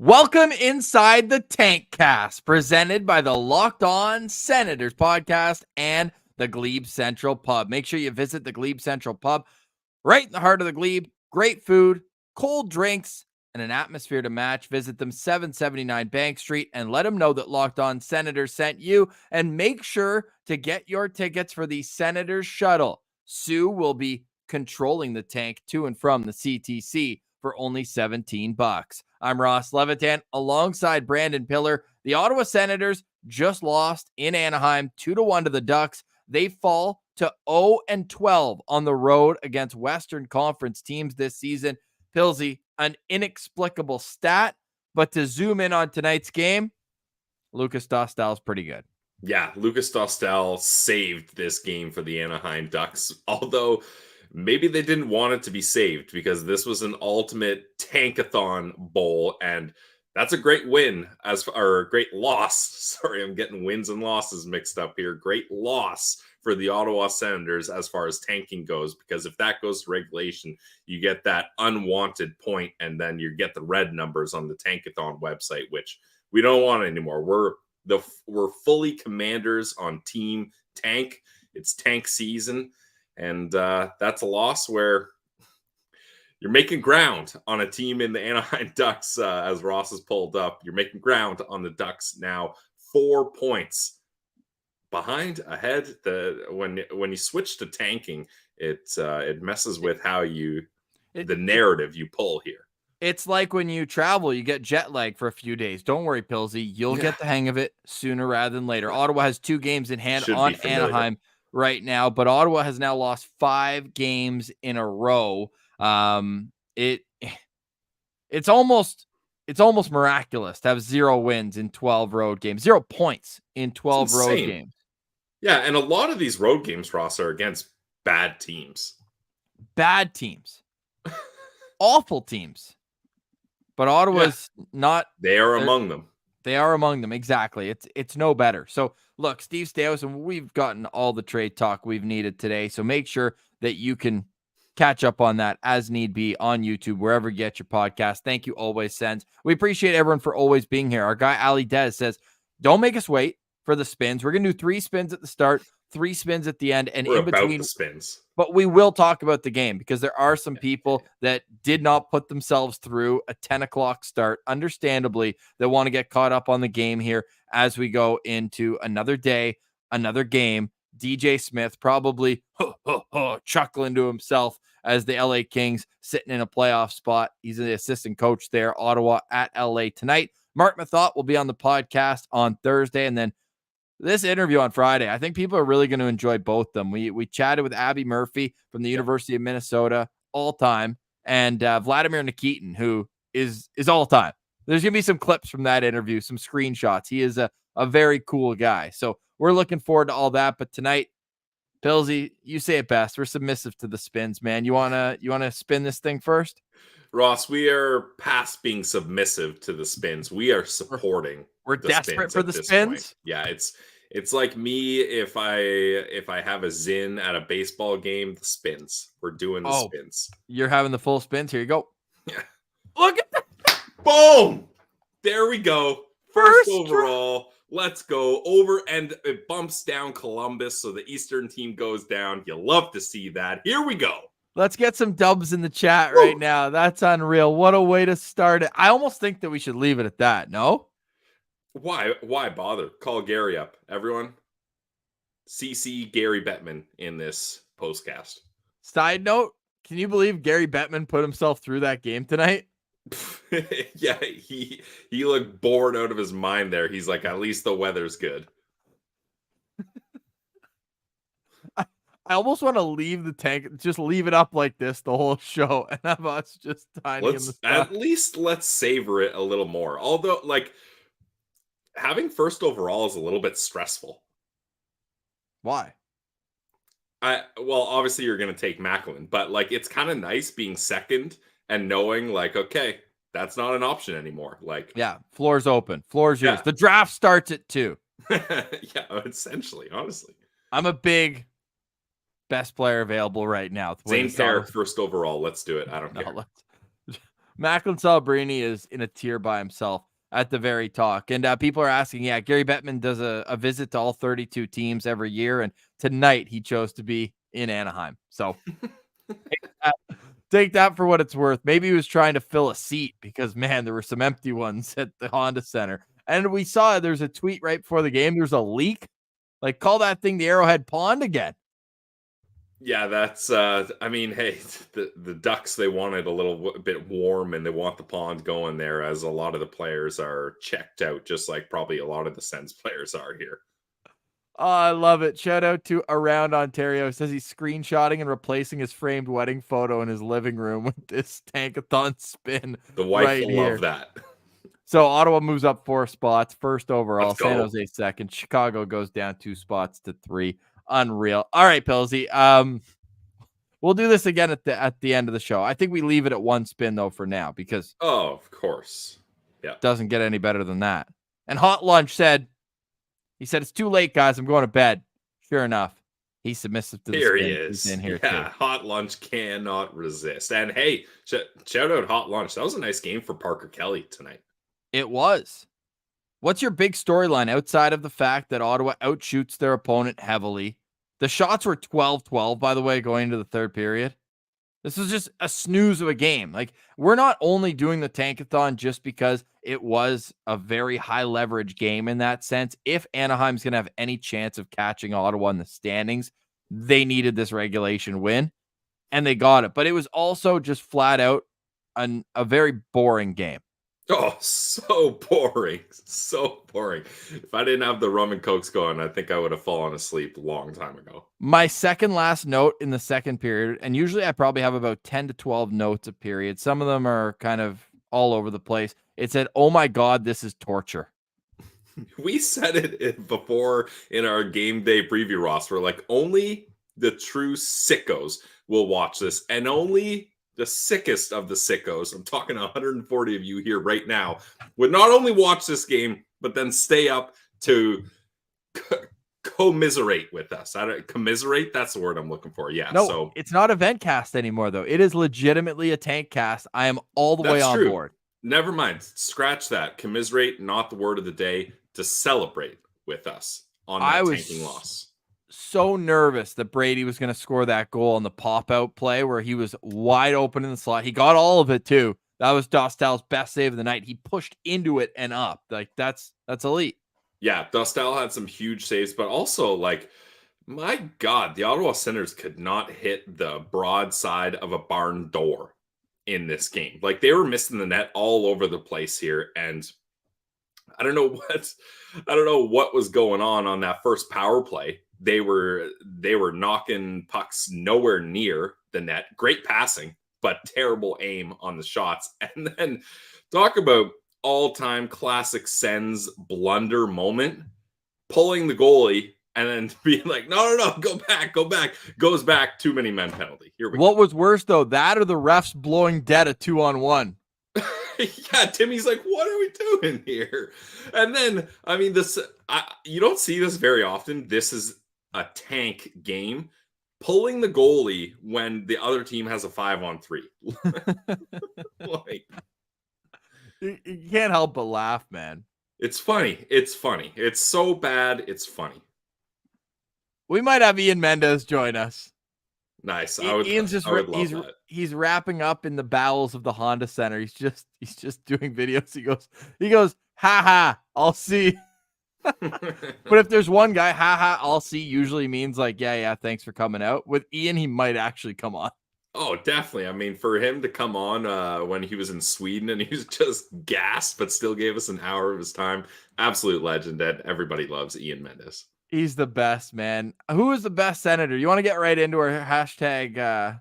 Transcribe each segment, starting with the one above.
Welcome inside the Tank Cast, presented by the Locked On Senators podcast and the Glebe Central Pub. Make sure you visit the Glebe Central Pub right in the heart of the Glebe. Great food, cold drinks, and an atmosphere to match. Visit them 779 Bank Street and let them know that Locked On Senators sent you. And make sure to get your tickets for the Senators Shuttle. Sue will be controlling the tank to and from the CTC for only $17. I'm Ross Levitan alongside Brandon Piller. The Ottawa Senators just lost in Anaheim 2-1 to the Ducks. They fall to 0-12 on the road against Western Conference teams this season. Pilsy, an inexplicable stat, but to zoom in on tonight's game, Lucas Dostal is pretty good. Yeah, Lucas Dostal saved this game for the Anaheim Ducks, although maybe they didn't want it to be saved because this was an ultimate tankathon bowl, and that's a great win or a great loss. Sorry, I'm getting wins and losses mixed up here. Great loss for the Ottawa Senators as far as tanking goes, because if that goes to regulation, you get that unwanted point, and then you get the red numbers on the tankathon website, which we don't want anymore. We're fully Commanders on Team Tank. It's tank season. And that's a loss where you're making ground on a team in the Anaheim Ducks, as Ross has pulled up. You're making ground on the Ducks now, 4 points behind, ahead. When you switch to tanking, it messes with how the narrative you pull here. It's like when you travel, you get jet lag for a few days. Don't worry, Pilsy. You'll get the hang of it sooner rather than later. Ottawa has 2 games in hand on Anaheim right now, but Ottawa has now lost 5 games in a row. It's almost miraculous to have 0 wins in 12 road games, 0 points in 12 road games. Yeah, and a lot of these road games, Ross, are against bad teams. Bad teams. Awful teams. But Ottawa's not. They are among them. They are among them. Exactly. It's no better. So look, Steve Staios, and we've gotten all the trade talk we've needed today. So make sure that you can catch up on that as need be on YouTube, wherever you get your podcast. Thank you, Always Sends. We appreciate everyone for always being here. Our guy, Ali Dez, says, don't make us wait for the spins. We're going to do 3 spins at the start, 3 spins at the end, and we're in between about the spins. But we will talk about the game because there are some people that did not put themselves through a 10 o'clock start, understandably, that want to get caught up on the game here as we go into another day, another game. DJ Smith probably chuckling to himself as the LA Kings sitting in a playoff spot. He's the assistant coach there, Ottawa at LA tonight. Mark Mathot will be on the podcast on Thursday, and then this interview on Friday, I think people are really going to enjoy both of them. We chatted with Abby Murphy from the University of Minnesota, all time, and Vladimir Nikitin, who is all time. There's going to be some clips from that interview, some screenshots. He is a very cool guy. So we're looking forward to all that. But tonight, Pilsy, you say it best. We're submissive to the spins, man. You wanna spin this thing first? Ross, we are past being submissive to the spins. We are supporting. We're desperate for the spins. Point. Yeah, it's like me if I have a zin at a baseball game, the spins. We're doing the spins. You're having the full spins. Here you go. Yeah. Look at that. Boom. There we go. First overall. Let's go over, and it bumps down Columbus, so the Eastern team goes down. You love to see that. Here we go. Let's get some dubs in the chat right now. That's unreal. What a way to start it. I almost think that we should leave it at that. No? Why bother? Call Gary up. Everyone, CC Gary Bettman in this postcast. Side note, can you believe Gary Bettman put himself through that game tonight? Yeah, he looked bored out of his mind there. He's like, at least the weather's good. I almost want to leave the tank, just leave it up like this the whole show, and have us just tiny in the stuff. At least let's savor it a little more. Although, like, having first overall is a little bit stressful. Why? Well, obviously you're going to take Macklin, but like it's kind of nice being second and knowing like, okay, that's not an option anymore. Like, yeah, floor's open, floor's yours. The draft starts at 2. Yeah, essentially, honestly, I'm a big best player available right now. Zane Parrott first overall. Let's do it. I don't care. Macklin Celebrini is in a tier by himself at the very top. And people are asking, Gary Bettman does a visit to all 32 teams every year. And tonight he chose to be in Anaheim. So take that for what it's worth. Maybe he was trying to fill a seat because, man, there were some empty ones at the Honda Center. And we saw there's a tweet right before the game. There's a leak. Like, call that thing the Arrowhead Pond again. Yeah, that's I mean, hey, the Ducks, they want it a little bit warm and they want the pond going there, as a lot of the players are checked out, just like probably a lot of the Sens players are here. Oh, I love it. Shout out to Around Ontario. It says he's screenshotting and replacing his framed wedding photo in his living room with this tankathon spin. The wife right will here. love that. So Ottawa moves up 4 spots, first overall. Let's go. San Jose second. Chicago goes down 2 spots to 3. Unreal. All right, Pilsy. We'll do this again at the end of the show. I think we leave it at 1 spin though for now, because of course, yeah, it doesn't get any better than that. And Hot Lunch said, it's too late, guys. I'm going to bed. Sure enough, he's submissive to the here spin. he is. He's in here yeah, too. Hot Lunch cannot resist. And hey, shout out Hot Lunch. That was a nice game for Parker Kelly tonight. It was. What's your big storyline outside of the fact that Ottawa outshoots their opponent heavily? The shots were 12-12, by the way, going into the third period. This was just a snooze of a game. Like, we're not only doing the tankathon just because it was a very high leverage game in that sense. If Anaheim's going to have any chance of catching Ottawa in the standings, they needed this regulation win, and they got it. But it was also just flat out a very boring game. Oh, so boring. So boring. If I didn't have the rum and cokes going, I think I would have fallen asleep a long time ago. My second last note in the second period, and usually I probably have about 10 to 12 notes a period. Some of them are kind of all over the place. It said, "Oh my God, this is torture." We said it before in our game day preview roster. Like, only the true sickos will watch this, and only the sickest of the sickos, I'm talking 140 of you here right now, would not only watch this game, but then stay up to commiserate with us. Commiserate, that's the word I'm looking for. Yeah. No, so it's not event cast anymore, though. It is legitimately a tank cast. I am all the way on board. Never mind. Scratch that. Commiserate, not the word of the day. To celebrate with us on that tanking loss. So nervous that Brady was going to score that goal on the pop-out play where he was wide open in the slot. He got all of it, too. That was Dostal's best save of the night. He pushed into it and up. Like, that's elite. Yeah, Dostal had some huge saves, but also, like, my God, the Ottawa Senators could not hit the broad side of a barn door in this game. Like, they were missing the net all over the place here, and I don't know what was going on that first power play. They were knocking pucks nowhere near the net. Great passing, but terrible aim on the shots. And then talk about all-time classic Sens blunder moment, pulling the goalie and then being like, no, go back, goes back, too many men penalty. Here we go. What was worse, though, that or the refs blowing dead a 2-on-1? Yeah, Timmy's like, what are we doing here? And then, I mean, you don't see this very often. This is a tank game. Pulling the goalie when the other team has a 5-on-3. Like, you can't help but laugh, man. It's funny. It's funny. It's so bad. It's funny. We might have Ian Mendez join us. Nice. Ian's he's wrapping up in the bowels of the Honda Center. He's just doing videos. He goes, ha ha, I'll see. But if there's one guy, ha ha, I'll see usually means like, yeah, thanks for coming out. With Ian, he might actually come on. Oh, definitely. I mean, for him to come on when he was in Sweden and he was just gassed, but still gave us an hour of his time. Absolute legend that everybody loves, Ian Mendez. He's the best, man. Who is the best Senator? You want to get right into our hashtag?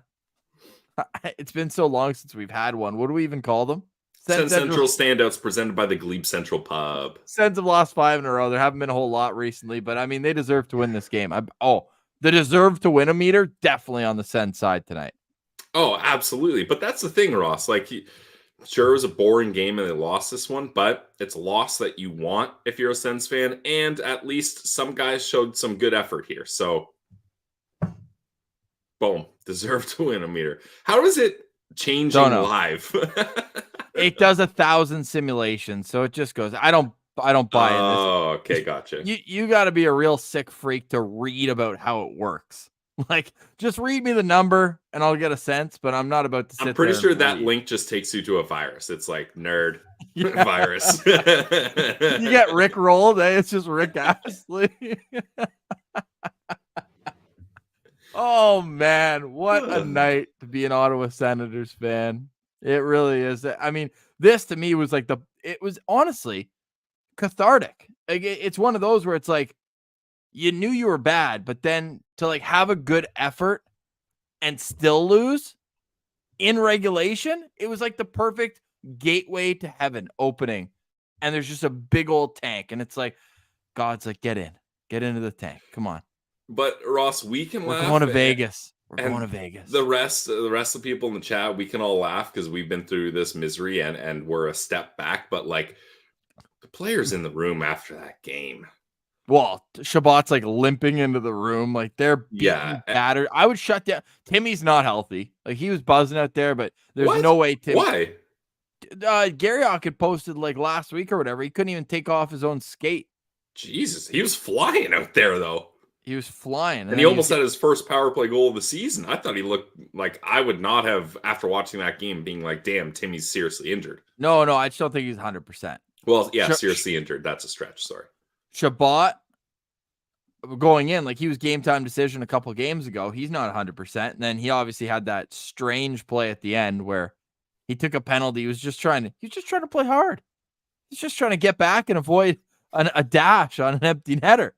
It's been so long since we've had one. What do we even call them? Sens Central Standouts presented by the Goalie'D Central Pub. Sens have lost 5 in a row. There haven't been a whole lot recently, but I mean, they deserve to win this game. The deserve to win a meter, definitely on the Sens side tonight. Oh, absolutely. But that's the thing, Ross. Like, sure, it was a boring game and they lost this one, but it's a loss that you want if you're a Sens fan, and at least some guys showed some good effort here. So, boom, deserve to win a meter. How is it changing live? it does 1,000 simulations, so it just goes. I don't buy in this. Oh, okay, gotcha. You got to be a real sick freak to read about how it works. Like, just read me the number and I'll get a sense, but I'm not about to sit I'm pretty there sure and that read. link just takes you to a virus. It's like nerd Yeah. virus. You get Rick rolled, eh? It's just Rick Astley. Oh man, what a night to be an Ottawa Senators fan. It really is. I mean, this to me was like it was honestly cathartic. Like it's one of those where it's like you knew you were bad, but then to like have a good effort and still lose in regulation, it was like the perfect gateway to heaven opening. And there's just a big old tank, and it's like God's like, get into the tank. Come on. But Ross, we can We're laugh. going to Vegas. We're and going to Vegas. The rest of the people in the chat, we can all laugh because we've been through this misery and we're a step back. But like the players in the room after that game. Well, Shabbat's like limping into the room, like they're beaten, battered. I would shut down. Timmy's not healthy. Like he was buzzing out there, but there's no way Timmy. Why? Garriock had posted like last week or whatever. He couldn't even take off his own skate. Jesus, he was flying out there though. He was flying, and he almost had his first power play goal of the season. I thought he looked like I would not have after watching that game, being like, "Damn, Timmy's seriously injured." No, I just don't think he's 100%. Well, yeah, seriously injured. That's a stretch. Sorry. Shabbat going in, like he was game time decision a couple games ago. He's not 100%. And then he obviously had that strange play at the end where he took a penalty. He was just trying to play hard. He's just trying to get back and avoid a dash on an empty netter.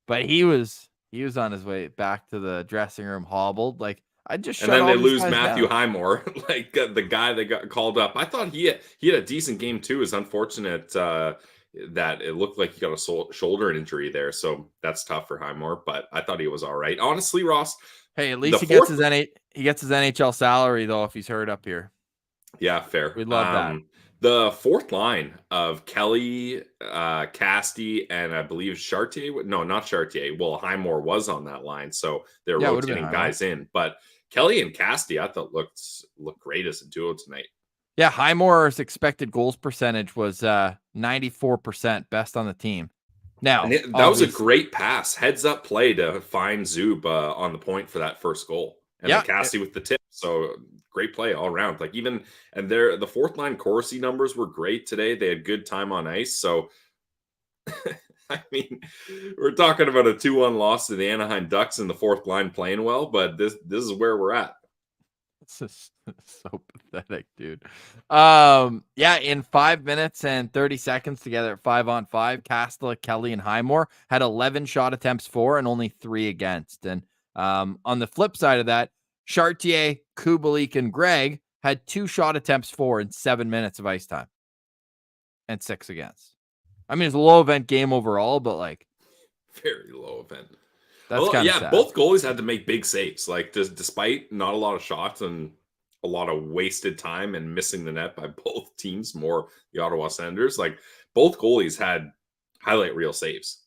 But he was on his way back to the dressing room hobbled. Like I just and then they lose Matthew Highmore, like the guy that got called up. I thought he had a decent game too. It's unfortunate that it looked like he got a shoulder injury there, so that's tough for Highmore. But I thought he was all right, honestly, Ross. Hey, at least he gets his NHL salary though if he's hurt up here. Yeah, fair. We love that. The fourth line of Kelly, Casty, and I believe Chartier. No, not Chartier. Well, Highmore was on that line, so they're rotating guys in. But Kelly and Casty, I thought looked great as a duo tonight. Yeah, Highmore's expected goals percentage was 94%, best on the team. Now that was a great pass, heads up play to find Zub on the point for that first goal, and then Casty with the tip. So great play all around. Like the fourth line Corsi numbers were great today. They had good time on ice. So I mean, we're talking about a 2-1 loss to the Anaheim Ducks and the fourth line playing well, but this is where we're at. This is so pathetic, dude. In 5 minutes and 30 seconds together at 5-on-5, Castella, Kelly, and Highmore had 11 shot attempts for and only 3 against. And on the flip side of that, Chartier, Kubalik, and Greg had 2 shot attempts for in 7 minutes of ice time and 6 against. I mean, it's a low event game overall, but like very low event. That's kind of sad. Both goalies had to make big saves. Like despite not a lot of shots and a lot of wasted time and missing the net by both teams, more the Ottawa Senators, like both goalies had highlight reel saves.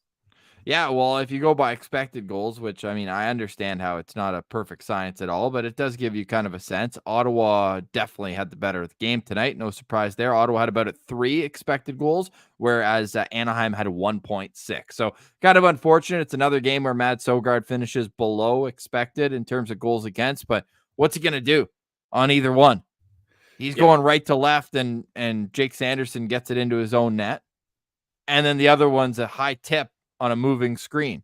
Yeah, well, if you go by expected goals, which, I mean, I understand how it's not a perfect science at all, but it does give you kind of a sense. Ottawa definitely had the better of the game tonight. No surprise there. Ottawa had about 3 expected goals, whereas Anaheim had 1.6. So kind of unfortunate. It's another game where Matt Sogard finishes below expected in terms of goals against, but what's he going to do on either one? He's going right to left, and Jake Sanderson gets it into his own net. And then the other one's a high tip on a moving screen.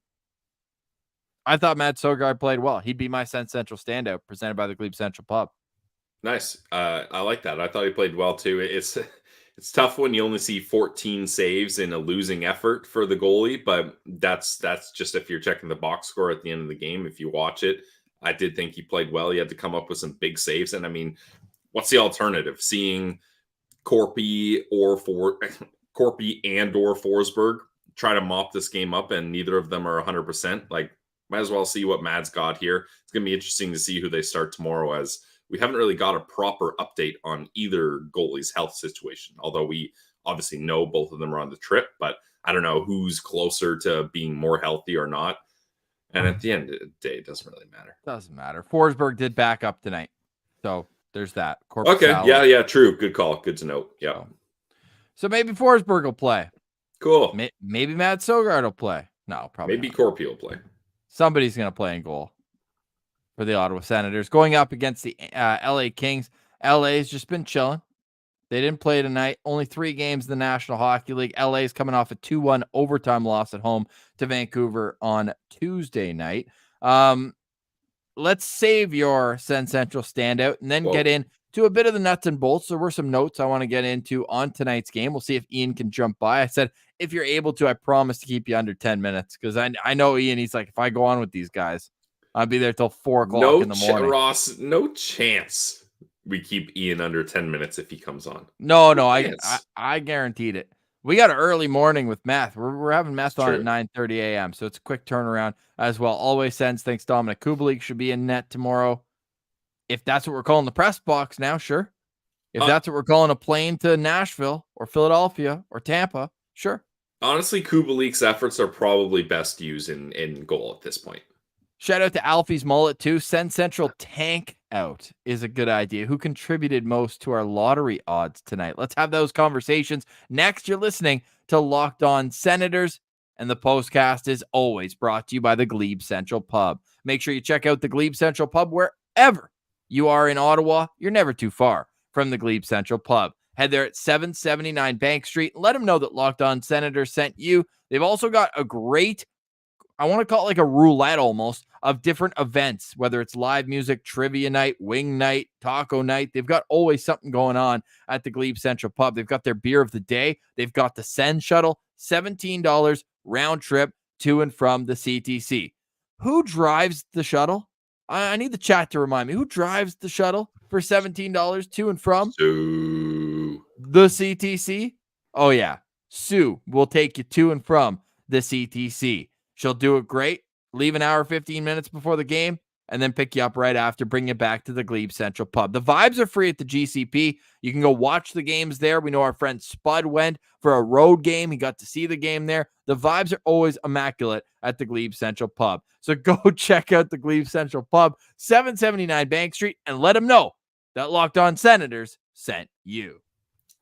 I thought Matt Sogard played well. He'd be my Sense Central standout presented by the Glebe Central Pub. Nice. I like that. I thought he played well too. It's tough when you only see 14 saves in a losing effort for the goalie, but that's just if you're checking the box score at the end of the game. If you watch it, I did think he played well. He had to come up with some big saves. And I mean, what's the alternative? Seeing Corpy and or Forsberg try to mop this game up, and neither of them are 100%. Like, might as well see what Mad's got here. It's going to be interesting to see who they start tomorrow, as we haven't really got a proper update on either goalie's health situation. Although we obviously know both of them are on the trip, but I don't know who's closer to being more healthy or not. And at the end of the day, it doesn't really matter. Doesn't matter. Forsberg did back up tonight, so there's that. Corpus Okay. salad. Yeah. True. Good call. Good to note. Yeah. So maybe Forsberg will play. Cool. Maybe Matt Sogard will play. No, probably Maybe not. Corpy will play. Somebody's going to play in goal for the Ottawa Senators. Going up against the LA Kings. LA's just been chilling. They didn't play tonight. Only 3 games in the National Hockey League. LA's coming off a 2-1 overtime loss at home to Vancouver on Tuesday night. Let's save your Sen Central standout and then get into a bit of the nuts and bolts. There were some notes I want to get into on tonight's game. We'll see if Ian can jump by. I said, if you're able to, I promise to keep you under 10 minutes because I know Ian, he's like, if I go on with these guys, I'll be there till 4 o'clock in the morning. Ross, no chance we keep Ian under 10 minutes if he comes on. No, I guaranteed it. We got an early morning with Math. We're having Math on at 9:30 a.m., so it's a quick turnaround as well. Always Sens. Thanks, Dominic Kubalik should be in net tomorrow. If that's what we're calling the press box now, sure. If that's what we're calling a plane to Nashville or Philadelphia or Tampa, sure. Honestly, Kubalik's efforts are probably best used in goal at this point. Shout out to Alfie's mullet too. Send Central tank out is a good idea. Who contributed most to our lottery odds tonight? Let's have those conversations. Next, you're listening to Locked On Senators, and the Postcast is always brought to you by the Glebe Central Pub. Make sure you check out the Glebe Central Pub wherever you are in Ottawa. You're never too far from the Glebe Central Pub. Head there at 779 Bank Street. Let them know that Locked On Senators sent you. They've also got a great, I want to call it like a roulette almost, of different events, whether it's live music, trivia night, wing night, taco night. They've got always something going on at the Glebe Central Pub. They've got their beer of the day. They've got the Send Shuttle, $17 round trip to and from the CTC. Who drives the shuttle? I need the chat to remind me. Who drives the shuttle for $17 to and from the CTC? Oh, yeah. Sue will take you to and from the CTC. She'll do it great. Leave an hour, 15 minutes before the game, and then pick you up right after, bring you back to the Glebe Central Pub. The vibes are free at the GCP. You can go watch the games there. We know our friend Spud went for a road game. He got to see the game there. The vibes are always immaculate at the Glebe Central Pub. So go check out the Glebe Central Pub, 779 Bank Street, and let them know that Locked On Senators sent you.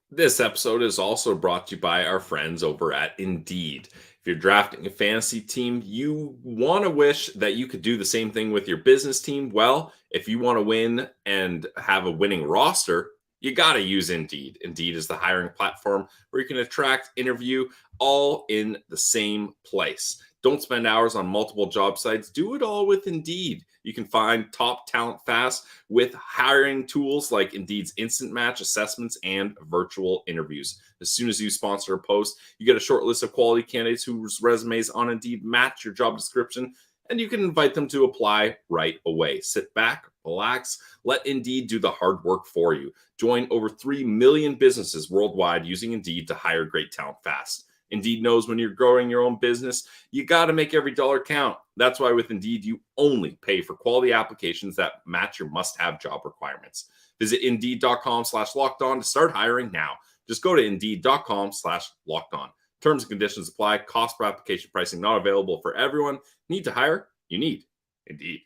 This episode is also brought to you by our friends over at Indeed. If you're drafting a fantasy team, you want to wish that you could do the same thing with your business team. Well, if you want to win and have a winning roster, you got to use Indeed. Indeed is the hiring platform where you can attract, interview, all in the same place. Don't spend hours on multiple job sites. Do it all with Indeed. You can find top talent fast with hiring tools like Indeed's Instant Match assessments and virtual interviews. As soon as you sponsor a post, you get a short list of quality candidates whose resumes on Indeed match your job description, and you can invite them to apply right away. Sit back, relax, let Indeed do the hard work for you. Join over 3 million businesses worldwide using Indeed to hire great talent fast. Indeed knows when you're growing your own business, you got to make every dollar count. That's why with Indeed, you only pay for quality applications that match your must-have job requirements. Visit Indeed.com/lockedon to start hiring now. Just go to Indeed.com/lockedon. Terms and conditions apply. Cost per application pricing not available for everyone. Need to hire? You need Indeed.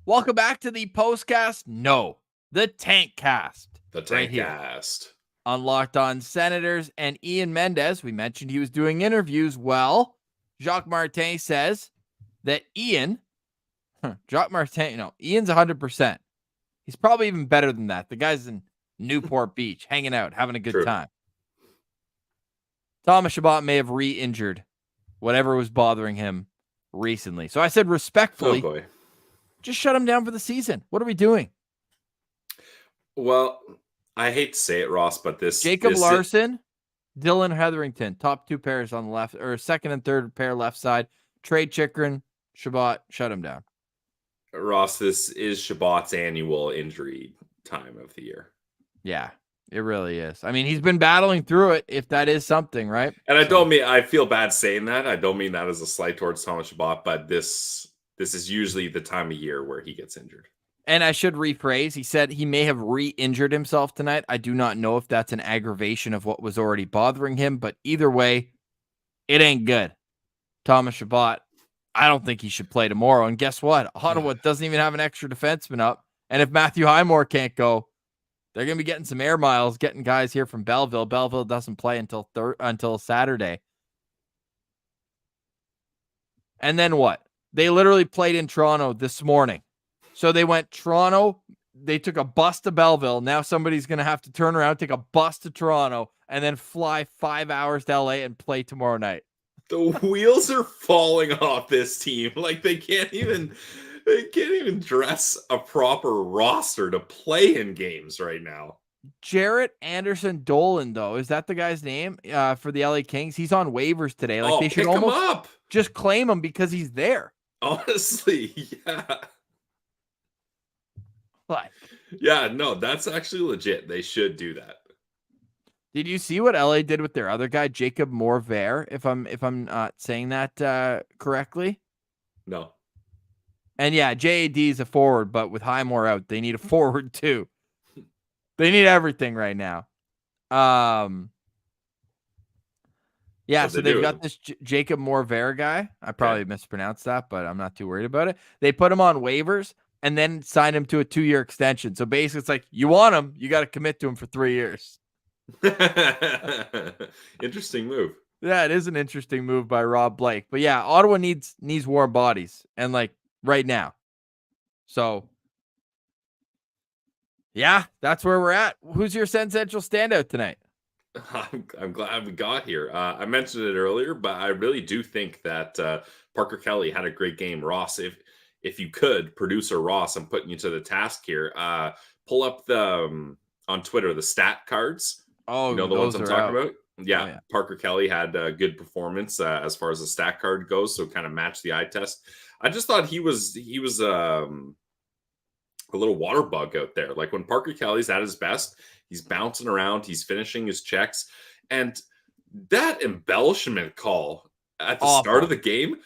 Welcome back to the Postcast. No, the Tank Cast. The Tank Cast. On Locked On Senators, and Ian Mendez, we mentioned he was doing interviews. Well, Jacques Martin says that Ian's 100%. He's probably even better than that. The guy's in Newport Beach, hanging out, having a good time. Thomas Chabot may have re-injured whatever was bothering him recently. So I said respectfully, just shut him down for the season. What are we doing? Well, I hate to say it, Ross, but Jacob Larson, Dylan Hetherington, top 2 pairs on the left, or second and third pair left side. Trade Chikrin, Chabot, shut him down. Ross, this is Chabot's annual injury time of the year. Yeah, it really is. I mean, he's been battling through it, if that is something, right? And I feel bad saying that. I don't mean that as a slight towards Thomas Chabot, but this is usually the time of year where he gets injured. And I should rephrase. He said he may have re-injured himself tonight. I do not know if that's an aggravation of what was already bothering him, but either way, it ain't good. Thomas Chabot, I don't think he should play tomorrow. And guess what? Ottawa doesn't even have an extra defenseman up. And if Matthew Highmore can't go, they're going to be getting some air miles, getting guys here from Belleville. Belleville doesn't play until Saturday. And then what? They literally played in Toronto this morning. So they went Toronto. They took a bus to Belleville. Now somebody's going to have to turn around, take a bus to Toronto, and then fly 5 hours to LA and play tomorrow night. The wheels are falling off this team. Like they can't even dress a proper roster to play in games right now. Jarrett Anderson Dolan, though, is that the guy's name for the LA Kings? He's on waivers today. Like they should almost him up. Just claim him because he's there. Honestly, yeah. Like, yeah, no, that's actually legit. They should do that. Did you see what LA did with their other guy, Jacob Morvair? If I'm not saying that correctly. No. And yeah, JAD is a forward, but with Highmore out, they need a forward too. They need everything right now. Yeah, so they've got this Jacob Morvair guy. I probably mispronounced that, but I'm not too worried about it. They put him on waivers and then signed him to a 2-year extension. So basically, it's like, you want him, you got to commit to him for 3 years. Interesting move. Yeah, it is an interesting move by Rob Blake. But yeah, Ottawa needs warm bodies, and like right now. So yeah, that's where we're at. Who's your Sen Central standout tonight? I'm glad we got here. I mentioned it earlier, but I really do think that Parker Kelly had a great game. Ross, if you could, producer Ross, I'm putting you to the task here. Pull up the on Twitter the stat cards. Oh, you know the ones I'm talking about. Yeah, Oh, yeah, Parker Kelly had a good performance as far as the stat card goes, so kind of matched the eye test. I just thought he was a little water bug out there. Like when Parker Kelly's at his best, he's bouncing around, he's finishing his checks, and that embellishment call at the start of the game,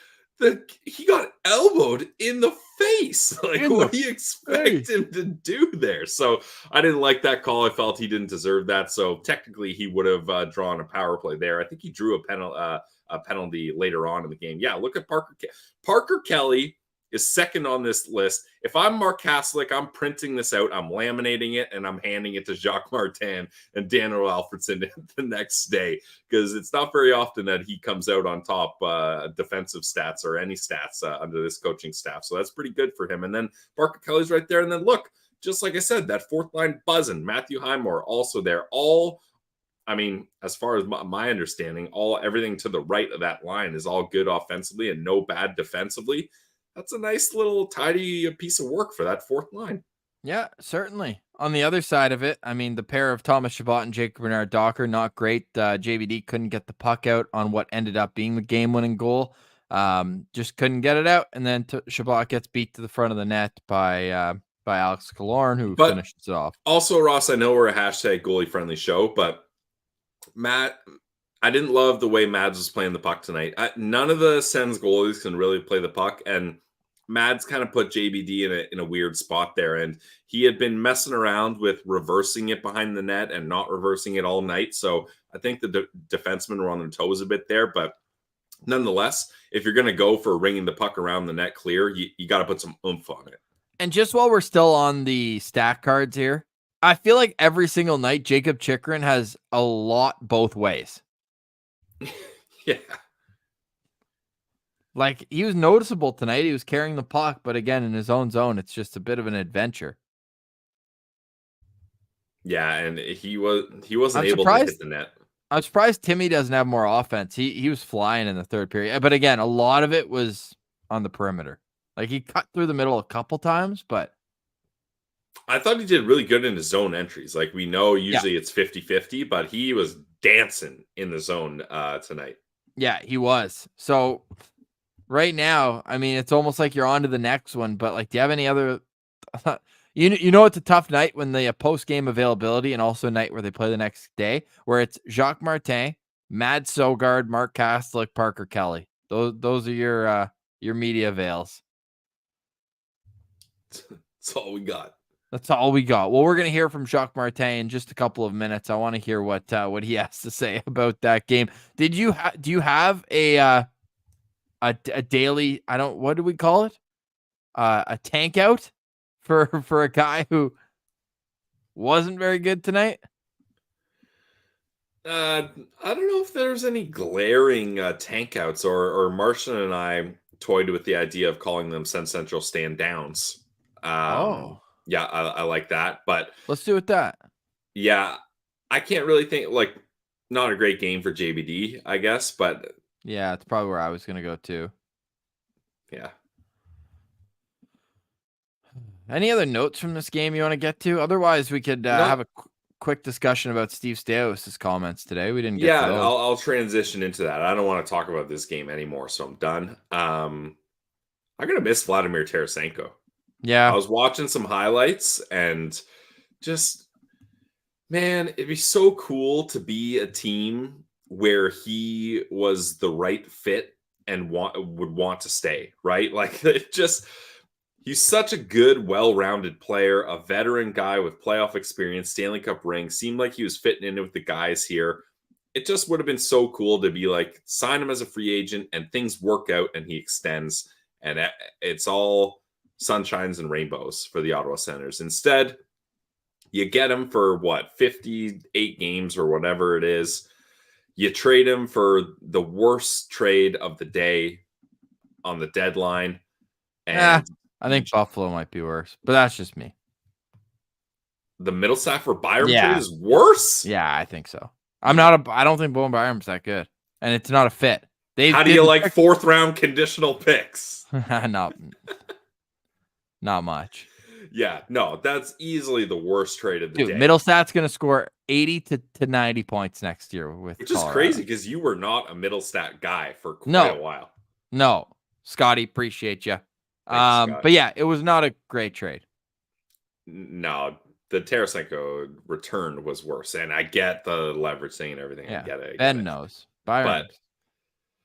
he got elbowed in the face. Like, what do you expect him to do there? So I didn't like that call. I felt he didn't deserve that. So technically, he would have drawn a power play there. I think he drew a penalty later on in the game. Yeah, look at Parker. Parker Kelly is second on this list. If I'm Mark Kaslick, I'm printing this out, I'm laminating it, and I'm handing it to Jacques Martin and Daniel Alfredson the next day, because it's not very often that he comes out on top defensive stats or any stats under this coaching staff. So that's pretty good for him. And then Parker Kelly's right there. And then look, just like I said, that fourth line buzzing. Matthew Highmore also there. I mean, as far as my understanding, everything to the right of that line is all good offensively and no bad defensively. That's a nice little tidy piece of work for that fourth line. Yeah, certainly. On the other side of it, I mean, the pair of Thomas Chabot and Jacob Bernard Docker, not great. JVD couldn't get the puck out on what ended up being the game-winning goal. Just couldn't get it out. And then Chabot gets beat to the front of the net by Alex Killorn, who finishes it off. Also, Ross, I know we're a hashtag goalie-friendly show, but Matt, I didn't love the way Mads was playing the puck tonight. None of the Sens goalies can really play the puck, and Mads kind of put JBD in a weird spot there, and he had been messing around with reversing it behind the net and not reversing it all night. So I think the defensemen were on their toes a bit there, but nonetheless, if you're going to go for ringing the puck around the net clear, you got to put some oomph on it. And just while we're still on the stat cards here, I feel like every single night Jacob Chychrun has a lot both ways. Yeah. Like, he was noticeable tonight. He was carrying the puck, but again, in his own zone, it's just a bit of an adventure. Yeah, and he wasn't able to hit the net. I'm surprised Timmy doesn't have more offense. He was flying in the third period. But again, a lot of it was on the perimeter. Like, he cut through the middle a couple times, but I thought he did really good in his zone entries. Like, we know usually it's 50-50, but he was dancing in the zone tonight. Yeah, he was. So right now, I mean, it's almost like you're on to the next one, but like, do you have any other, you know, it's a tough night when they have post-game availability and also a night where they play the next day, where it's Jacques Martin, Mads Sogard, Mark Kaslick, Parker Kelly. Those are your media avails. That's all we got. That's all we got. Well, we're going to hear from Jacques Martin in just a couple of minutes. I want to hear what he has to say about that game. Do you have a daily, what do we call it? A tank out for a guy who wasn't very good tonight? I don't know if there's any glaring tank outs, or Martian and I toyed with the idea of calling them Sen Central stand downs. Oh, Yeah, I like that. But let's do it that. yeah, I can't really think, like, not a great game for JBD, I guess, but Yeah, it's probably where I was gonna go too. yeah. Any other notes from this game you want to get to? Otherwise, we could have Not a quick discussion about Steve Stais' comments today. We didn't get to Yeah, those. I'll transition into that. I don't want to talk about this game anymore, so I'm done. I'm gonna miss Vladimir Tarasenko. I Yeah, was watching some highlights and just, man, it'd be so cool to be a team where he was the right fit and would want to stay, right? Like, it just, he's such a good, well-rounded player, a veteran guy with playoff experience, Stanley Cup ring, seemed like he was fitting in with the guys here. It just would have been so cool to be like, sign him as a free agent and things work out and he extends, and it's all sunshines and rainbows for the Ottawa Senators. Instead, you get him for what, 58 games or whatever it is. You trade him for the worst trade of the day on the deadline. And I think Buffalo might be worse, but that's just me. the Middlestat for Byram Yeah. trade is worse? Yeah, I think so. I don't think Bowen Byram's that good, and it's not a fit. How do you like fourth round conditional picks? not much. Yeah, no, that's easily the worst trade of the day. Middlestat's going to score 80 to 90 points next year with Which is Colorado. crazy because you were not a Middlestat guy for quite a while. No, Scotty, appreciate you. Thanks, but yeah, it was not a great trade. No, the Tarasenko return was worse, and I get the leverage thing and everything. Yeah, I get it. Ben knows. Byron.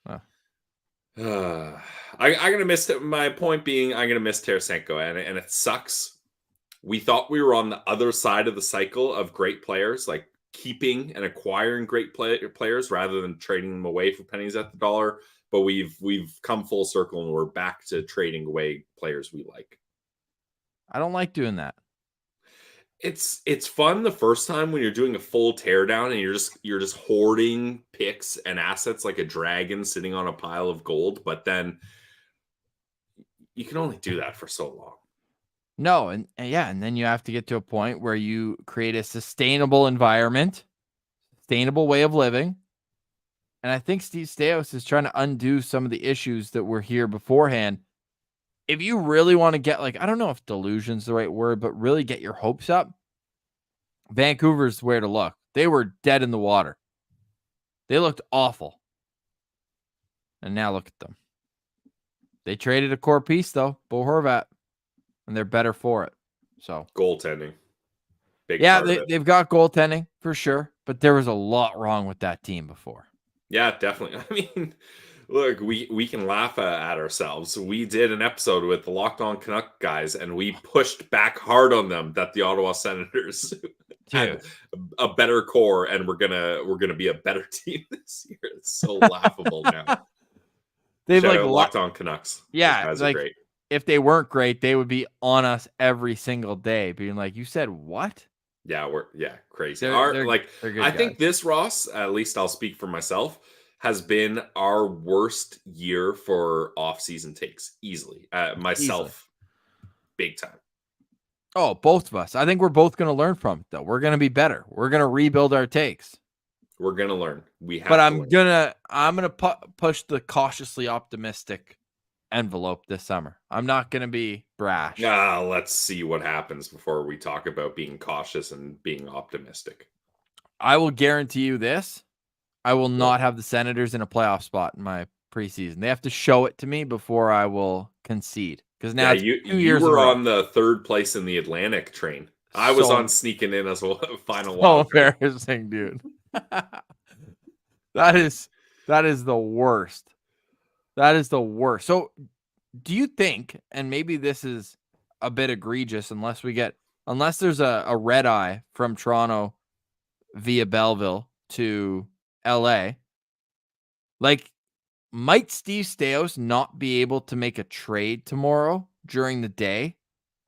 But I'm gonna miss it. My point being, I'm gonna miss Tarasenko, and it sucks. We thought we were on the other side of the cycle of great players, like keeping and acquiring great players rather than trading them away for pennies at the dollar. But we've come full circle, and we're back to trading away players we like. I don't like doing that. It's fun the first time when you're doing a full teardown and you're just hoarding picks and assets like a dragon sitting on a pile of gold, but then you can only do that for so long. No, and then you have to get to a point where you create a sustainable environment, sustainable way of living. And I think Steve Stais is trying to undo some of the issues that were here beforehand. If you really want to get, like, I don't know if delusion's the right word, but really get your hopes up, Vancouver's where to look. They were dead in the water. They looked awful. And now look at them. They traded a core piece, though, Bo Horvat, and they're better for it. So goaltending. They've got goaltending for sure, but there was a lot wrong with that team before. Yeah, definitely. I mean, look, we can laugh at ourselves. We did an episode with the Locked On Canuck guys, and we pushed back hard on them that the Ottawa Senators had a better core, and we're gonna be a better team this year. It's so laughable now. They've Shout out Locked On Canucks. Yeah, those guys are great. If they weren't great, they would be on us every single day, being like, "You said what?" Yeah, crazy. I think this, Ross, at least I'll speak for myself, has been our worst year for off-season takes, easily. Myself, big time. Oh, both of us. I think we're both going to learn from it, though. We're going to be better. We're going to rebuild our takes. We're going to learn. We have. But I'm gonna push the cautiously optimistic envelope this summer. I'm not going to be brash. Let's see what happens before we talk about being cautious and being optimistic. I will guarantee you this. I will not have the Senators in a playoff spot in my preseason. They have to show it to me before I will concede. Because now you were on the third place in the Atlantic train. I was on sneaking in as a final wild card. Embarrassing, dude. That is the worst. That is the worst. So do you think, and maybe this is a bit egregious unless there's a red eye from Toronto via Belleville to LA, like, might Steve Stais not be able to make a trade tomorrow during the day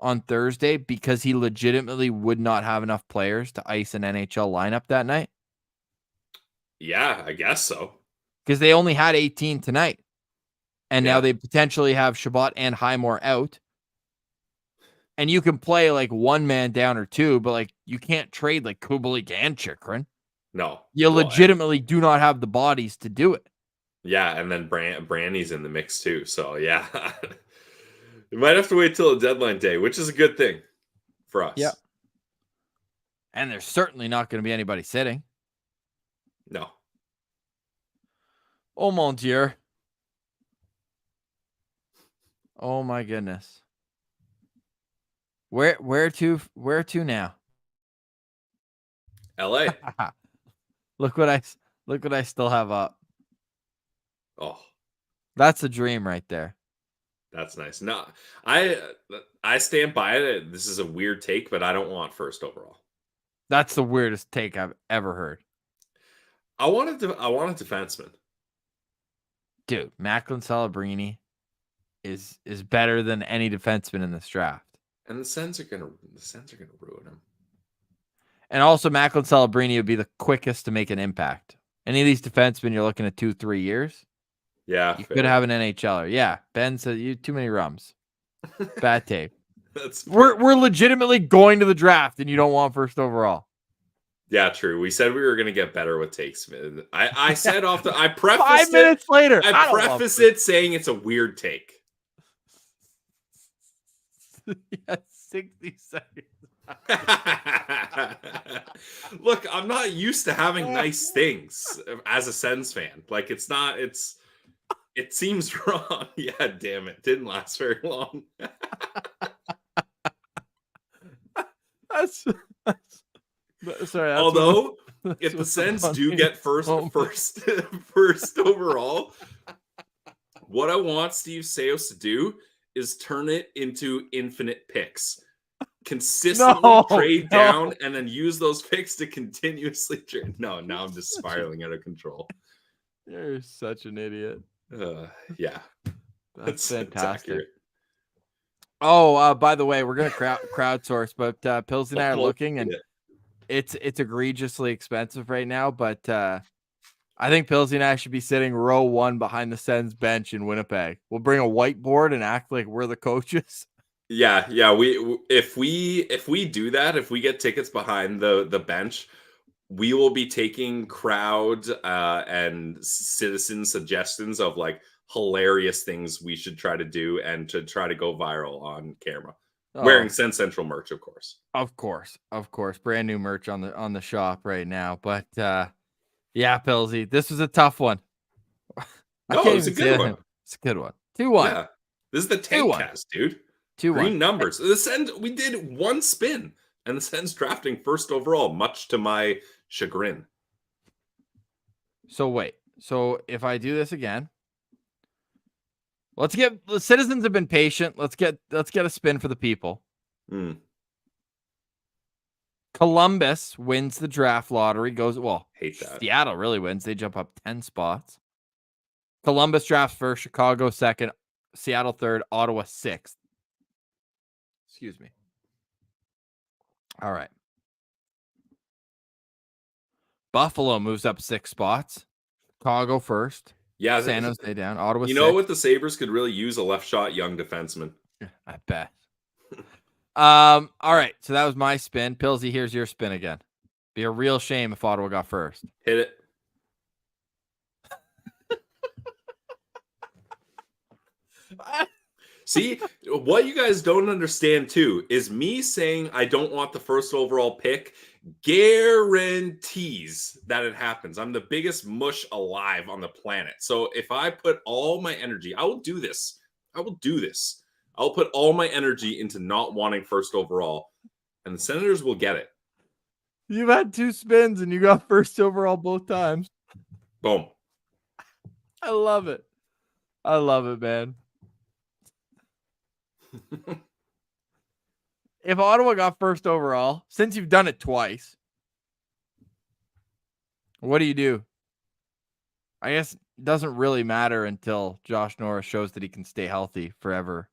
on Thursday because he legitimately would not have enough players to ice an NHL lineup that night? Yeah, I guess so. Because they only had 18 tonight. And now Yeah. they potentially have Shabbat and Highmore out. And you can play like one man down or two, but like you can't trade like Kubalik and Chikrin. No. You Well, legitimately do not have the bodies to do it. yeah, and then Brandy's in the mix too. So yeah. We might have to wait till the deadline day, which is a good thing for us. Yeah. And there's certainly not going to be anybody sitting. No. Oh mon Dieu. Oh my goodness. Where to now? LA. Look what I still have up. Oh, That's a dream right there. that's nice. No, I stand by it. This is a weird take, but I don't want first overall. That's the weirdest take I've ever heard. I want a defenseman. Dude, Macklin Celebrini is better than any defenseman in this draft. And the Sens are gonna ruin him. And also Macklin Celebrini would be the quickest to make an impact. Any of these defensemen, you're looking at 2-3 years. Yeah, You could have an NHLer. Yeah, Ben said you too many rums. Bad tape. We're legitimately going to the draft, and you don't want first overall. Yeah, true. We said we were going to get better with takes. I said off the. I prefaced 5 minutes later. I preface it saying it's a weird take. Yeah, 60 seconds. Look, I'm not used to having nice things as a Sens fan. Like it seems wrong. Yeah, damn it. Didn't last very long. That's sorry. Although, if the Sens do get first overall, what I want Steve Saos to do is turn it into infinite picks. Consistently trade down and then use those picks to continuously trade. No, now I'm just spiraling out of control. You're such an idiot. Yeah. That's fantastic. Oh, by the way, we're gonna crowdsource, but Pills and I are looking, and it's egregiously expensive right now. But I think Pilsy and I should be sitting row 1 behind the Sens bench in Winnipeg. We'll bring a whiteboard and act like we're the coaches. Yeah. If we do that, if we get tickets behind the bench, we will be taking crowd and citizen suggestions of like hilarious things we should try to do and to try to go viral on camera. Wearing Sens Central merch, of course. Of course. Brand new merch on the shop right now. But yeah, Pilsy, this was a tough one. No, it's a good one. It's a good one. 2-1. Yeah, this is the tank cast, dude. 2-1. Green numbers. The Sens, we did one spin, and the Sens drafting first overall, much to my chagrin. So wait. So if I do this again, the citizens have been patient. Let's get a spin for the people. Columbus wins the draft lottery. Hate that. Seattle really wins. They jump up 10 spots. Columbus drafts first, Chicago second, Seattle third, Ottawa sixth. Excuse me. All right. Buffalo moves up 6 spots. Chicago first. Yeah, San Jose down. Ottawa. You know what? The Sabres could really use a left shot young defenseman. I bet. All right. So that was my spin. Pilsy, here's your spin again. Be a real shame if Ottawa got first. Hit it. See, what you guys don't understand too is me saying I don't want the first overall pick guarantees that it happens. I'm the biggest mush alive on the planet. So if I put all my energy, I will do this. I'll put all my energy into not wanting first overall, and the Senators will get it. You've had 2 spins and you got first overall both times. Boom. I love it. I love it, man. If Ottawa got first overall, since you've done it twice, what do? I guess it doesn't really matter until Josh Norris shows that he can stay healthy forever.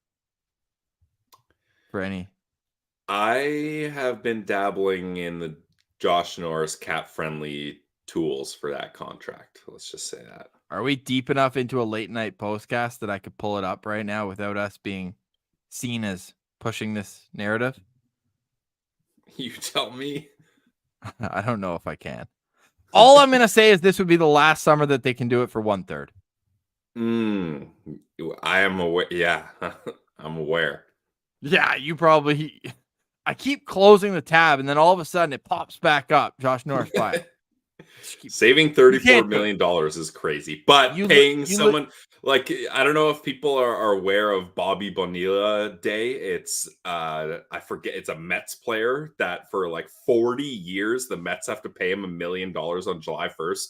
For any I have been dabbling in the Josh Norris cap-friendly tools for that contract. Let's just say that. Are we deep enough into a late night postcast that I could pull it up right now without us being seen as pushing this narrative? You tell me. I don't know if I can. All I'm going to say is this would be the last summer that they can do it for 1/3. I am aware. Yeah, I'm aware. Yeah, you probably. I keep closing the tab, and then all of a sudden it pops back up. Josh Norris buy. Saving $34 million is crazy, but paying someone like, I don't know if people are aware of Bobby Bonilla Day. It's I forget, it's a Mets player that for like 40 years the Mets have to pay him $1 million on July 1st.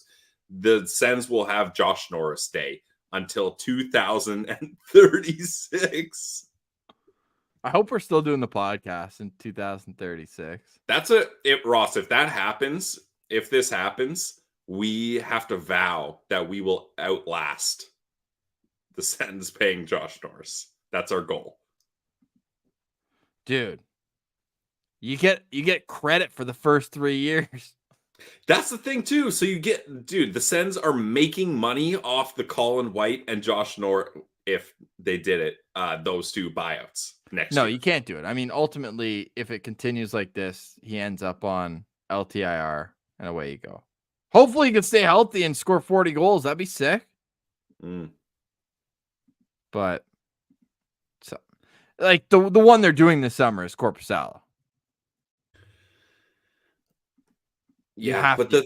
The Sens will have Josh Norris Day until 2036. I hope we're still doing the podcast in 2036. That's Ross. If this happens, we have to vow that we will outlast the Sens paying Josh Norris. That's our goal. Dude, you get credit for the first 3 years. That's the thing too. So the Sens are making money off the Colin White and Josh Norris if they did it, those two buyouts next year. No, you can't do it. I mean, ultimately, if it continues like this, he ends up on LTIR and away you go. Hopefully he can stay healthy and score 40 goals. That'd be sick. But so, like the one they're doing this summer is Korpisalo. Yeah, but to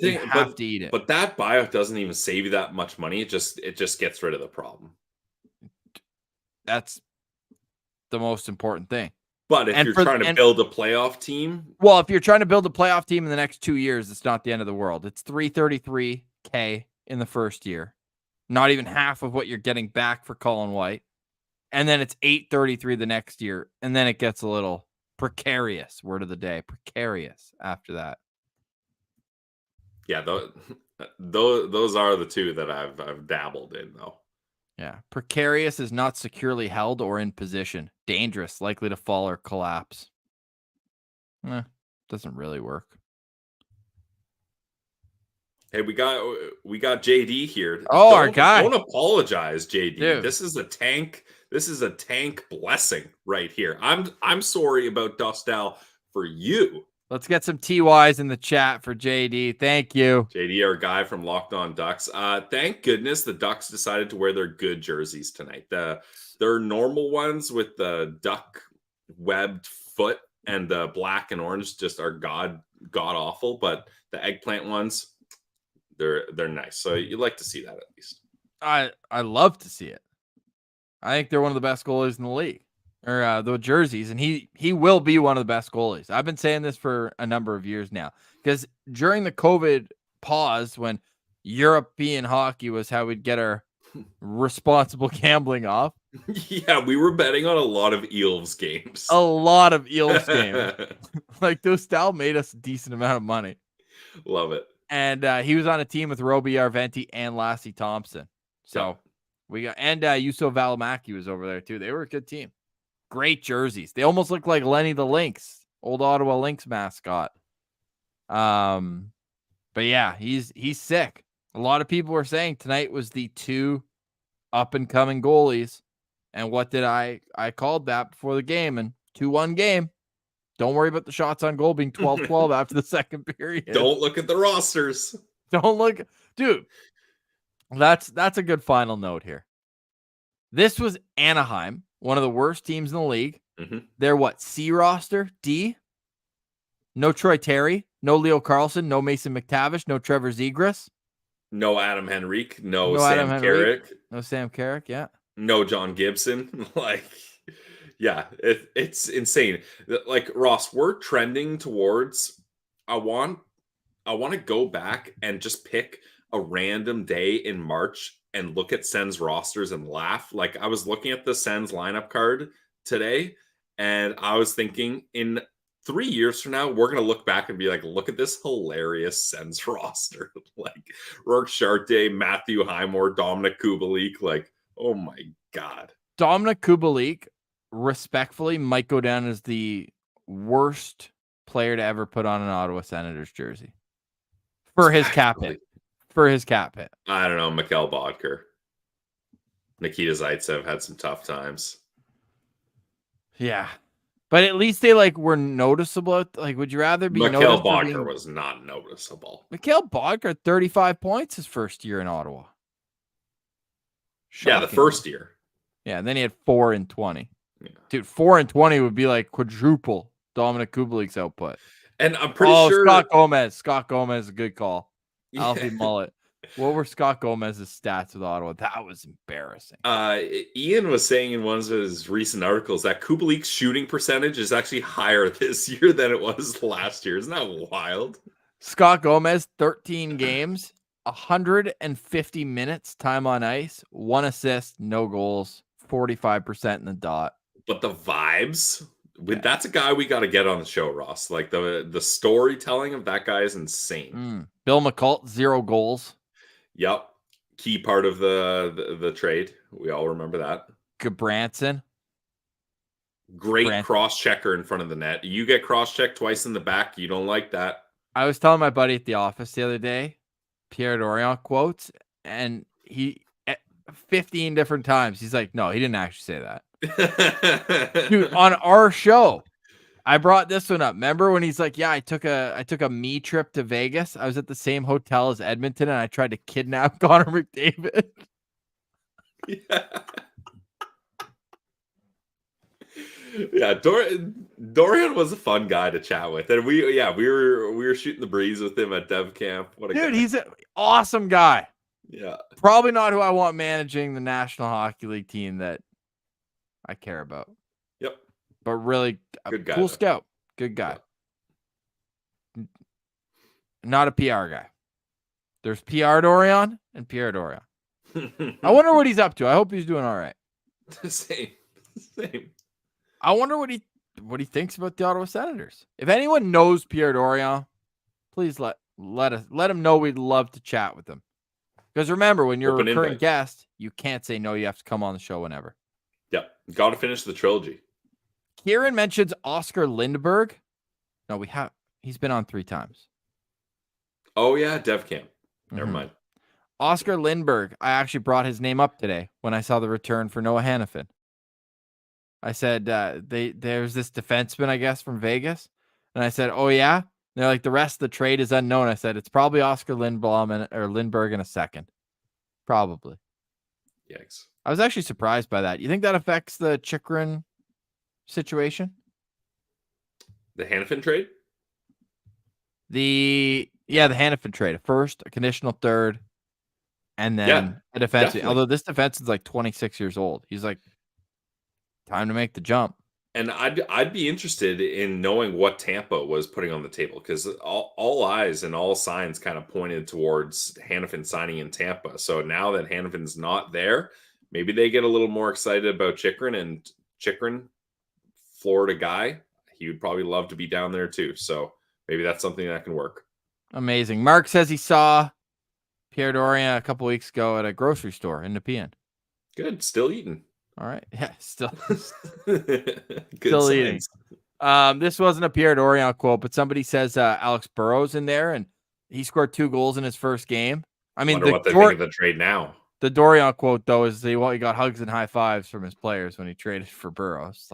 eat it. But that buyout doesn't even save you that much money. It just gets rid of the problem. That's the most important thing. But if you're trying to build a playoff team, well, if you're trying to build a playoff team in the next 2 years, it's not the end of the world. It's $333K in the first year, not even half of what you're getting back for Colin White, and then it's $833 the next year, and then it gets a little precarious. Word of the day, precarious. After that, yeah, those are the two that I've dabbled in though. Yeah, precarious is not securely held or in position. Dangerous, likely to fall or collapse. Doesn't really work. Hey, we got JD here. Oh, our guy. Don't apologize, JD. Dude. This is a tank blessing right here. I'm sorry about Dostal for you. Let's get some TYs in the chat for JD. Thank you. JD, our guy from Locked On Ducks. Thank goodness the Ducks decided to wear their good jerseys tonight. Their normal ones with the duck webbed foot and the black and orange just are god awful, but the eggplant ones, they're nice. So you like to see that at least. I love to see it. I think they're one of the best goalies in the league. Or the jerseys, and he will be one of the best goalies. I've been saying this for a number of years now, because during the COVID pause, when European hockey was how we'd get our responsible gambling off. Yeah, we were betting on a lot of Eels games. Like those style made us a decent amount of money. Love it. And he was on a team with Roby Arventi and Lassie Thompson. So we got, and Juuso Valimaki was over there too. They were a good team. Great jerseys. They almost look like Lenny the Lynx, old Ottawa Lynx mascot. But yeah, he's sick. A lot of people were saying tonight was the two up and coming goalies. And what did I called that before the game, and 2-1 game. Don't worry about the shots on goal being 12-12 after the second period. Don't look at the rosters. Don't look, dude. That's a good final note here. This was Anaheim, one of the worst teams in the league. Mm-hmm. They're what? C roster? D? No Troy Terry, no Leo Carlson, no Mason McTavish, no Trevor Zegras. No Adam Henrique, no Sam Carrick. No Sam Carrick, yeah. No John Gibson. Yeah, it's insane. Like, Ross, we're trending towards, I want to go back and just pick a random day in March and look at Sens rosters and laugh. Like, I was looking at the Sens lineup card today, and I was thinking, in 3 years from now, we're going to look back and be like, look at this hilarious Sens roster. Like, Rourke Chartier, Matthew Highmore, Dominic Kubalik. Like, oh my God. Dominic Kubalik, respectfully, might go down as the worst player to ever put on an Ottawa Senators jersey for his cap hit? For his cap hit. I don't know. Mikhail Bodker. Nikita Zaitsev had some tough times. Yeah. But at least they were noticeable. Like, would you rather be Mikhail Bodker was not noticeable. Mikhail Bodker, 35 points his first year in Ottawa. Yeah, the first year. Yeah, and then he had 4 in 20. Yeah. Dude, 4 in 20 would be like quadruple Dominic Kubalik's output. And I'm pretty sure Scott Gomez. Scott Gomez, a good call. Yeah. Alfie Mullet. What were Scott Gomez's stats with Ottawa? That was embarrassing. Ian was saying in one of his recent articles that Kubalik's shooting percentage is actually higher this year than it was last year. Isn't that wild? Scott Gomez, 13 games, 150 minutes time on ice, 1 assist, no goals, 45% in the dot. But the vibes, that's a guy we got to get on the show, Ross. Like the storytelling of that guy is insane. Bill McCult, 0 goals. Yep. Key part of the trade. We all remember that. Gabranson. Great cross-checker in front of the net. You get cross-checked twice in the back. You don't like that. I was telling my buddy at the office the other day, Pierre Dorion quotes, and he 15 different times. He's like, no, he didn't actually say that. Dude, on our show, I brought this one up. Remember when he's like, yeah, I took a me trip to Vegas. I was at the same hotel as Edmonton and I tried to kidnap Connor McDavid. Yeah. Yeah, Dorian was a fun guy to chat with. And we were shooting the breeze with him at Dev Camp. What a Dude, guy. He's an awesome guy. Yeah. Probably not who I want managing the National Hockey League team that I care about. Yep. But really good guy, cool though. scout. Good guy. Yeah. Not a PR guy. There's PR Dorion and Pierre Dorion. I wonder what he's up to. I hope he's doing all right. Same. I wonder what he thinks about the Ottawa Senators. If anyone knows Pierre Dorion, please let him know. We'd love to chat with him. Because remember, when you're a recurring guest, you can't say no. You have to come on the show whenever. Yep. Got to finish the trilogy. Kieran mentions Oscar Lindberg. No, he's been on 3 times. Oh, yeah. Dev Camp. Never mind. Oscar Lindberg. I actually brought his name up today when I saw the return for Noah Hannafin. I said, there's this defenseman, I guess, from Vegas. And I said, oh, yeah? And they're like, the rest of the trade is unknown. I said, it's probably Oscar Lindberg in a second. Probably. Yikes. I was actually surprised by that. You think that affects the Chychrun situation? The Hannafin trade? The Hannafin trade. A first, a conditional third, and then a defenseman. Definitely. Although this defenseman's like 26 years old. He's like, time to make the jump. And I'd be interested in knowing what Tampa was putting on the table, because all eyes and all signs kind of pointed towards Hannafin signing in Tampa. So now that Hannafin's not there, maybe they get a little more excited about Chychrun. And Chychrun, Florida guy, he would probably love to be down there too. So maybe that's something that can work. Amazing. Mark says he saw Pierre Dorion a couple weeks ago at a grocery store in Nepean. Good. Still eating. All right. Yeah, still Good eating. This wasn't a Pierre Dorion quote, but somebody says Alex Burrows in there, and he scored 2 goals in his first game. I mean, what they think of the trade now. The Dorion quote, though, is he got hugs and high fives from his players when he traded for Burrows.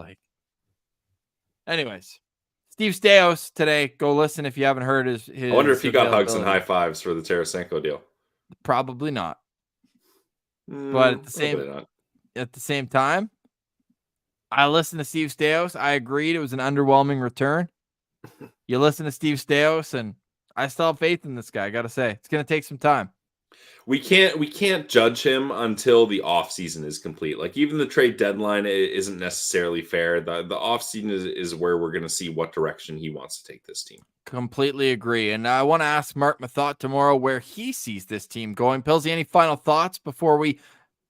Anyways, Steve Stais today. Go listen if you haven't heard his I wonder if he got hugs and high fives for the Tarasenko deal. Probably not. But at the same time, I listened to Steve Stais. I agreed it was an underwhelming return. You listen to Steve Stais, and I still have faith in this guy. I got to say, it's going to take some time. We can't judge him until the offseason is complete. Like, even the trade deadline isn't necessarily fair. The offseason is where we're going to see what direction he wants to take this team. Completely agree. And I want to ask Mark Mathot tomorrow where he sees this team going. Pilsy, any final thoughts before we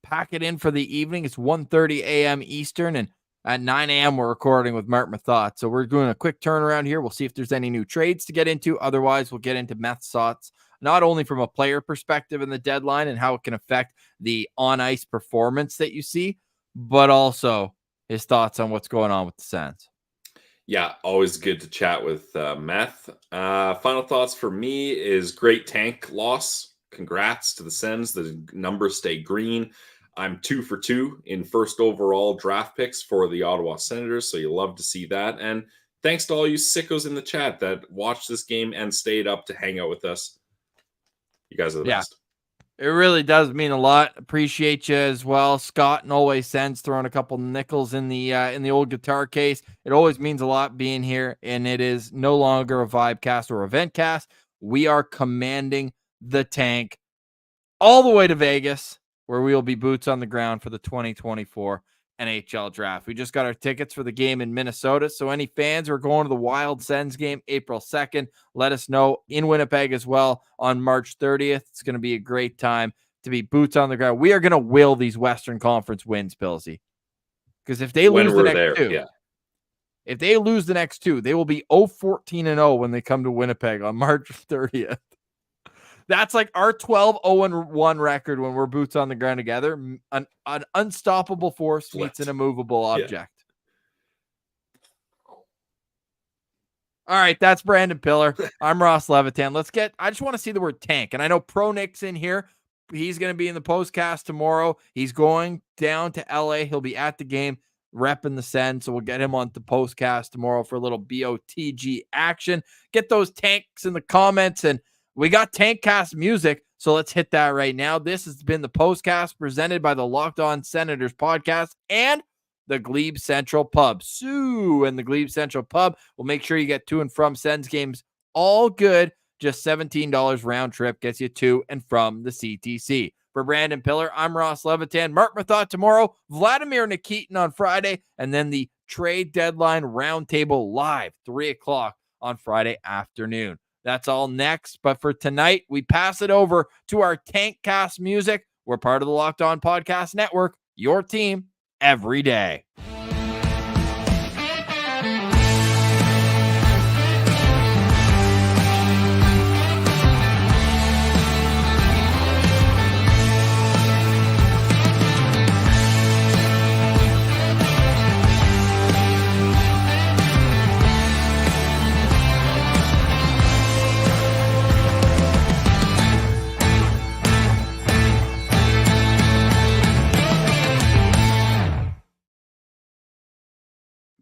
pack it in for the evening? It's 1:30 a.m. Eastern, and at 9 a.m. we're recording with Mark Mathot. So we're doing a quick turnaround here. We'll see if there's any new trades to get into. Otherwise, we'll get into Math's thoughts, not only from a player perspective in the deadline and how it can affect the on-ice performance that you see, but also his thoughts on what's going on with the Sens. Yeah, always good to chat with Meth. Final thoughts for me is great tank loss. Congrats to the Sens. The numbers stay green. I'm 2 for 2 in first overall draft picks for the Ottawa Senators, so you love to see that. And thanks to all you sickos in the chat that watched this game and stayed up to hang out with us. You guys are the best. It really does mean a lot. Appreciate you as well, Scott, and always Sens throwing a couple nickels in the old guitar case. It always means a lot being here, and it is no longer a Vibecast or event cast. We are commanding the tank all the way to Vegas, where we will be boots on the ground for the 2024 NHL draft. We just got our tickets for the game in Minnesota. So any fans who are going to the Wild Sens game April 2nd, let us know. In Winnipeg as well on March 30th. It's going to be a great time to be boots on the ground. We are going to will these Western Conference wins, Pillsy. Because if they lose the next two, if they lose the next two, they will be 0-14-0 when they come to Winnipeg on March 30th. That's like our 12-0-1 record when we're boots on the ground together. An unstoppable force meets an immovable object. Yeah. All right, that's Brandon Piller. I'm Ross Levitan. I just want to see the word tank. And I know Pro Nick's in here. He's going to be in the postcast tomorrow. He's going down to LA. He'll be at the game repping the Sens. So we'll get him on the postcast tomorrow for a little BOTG action. Get those tanks in the comments, and we got Tankcast music, so let's hit that right now. This has been the Postcast presented by the Locked On Senators podcast and the Glebe Central Pub. Sue and the Glebe Central Pub will make sure you get to and from Sens games all good. Just $17 round trip gets you to and from the CTC. For Brandon Piller, I'm Ross Levitan. Mark Mathot tomorrow, Vladimir Nikitin on Friday, and then the trade deadline roundtable live, 3 o'clock on Friday afternoon. That's all next. But for tonight, we pass it over to our Tankcast music. We're part of the Locked On Podcast Network, your team every day.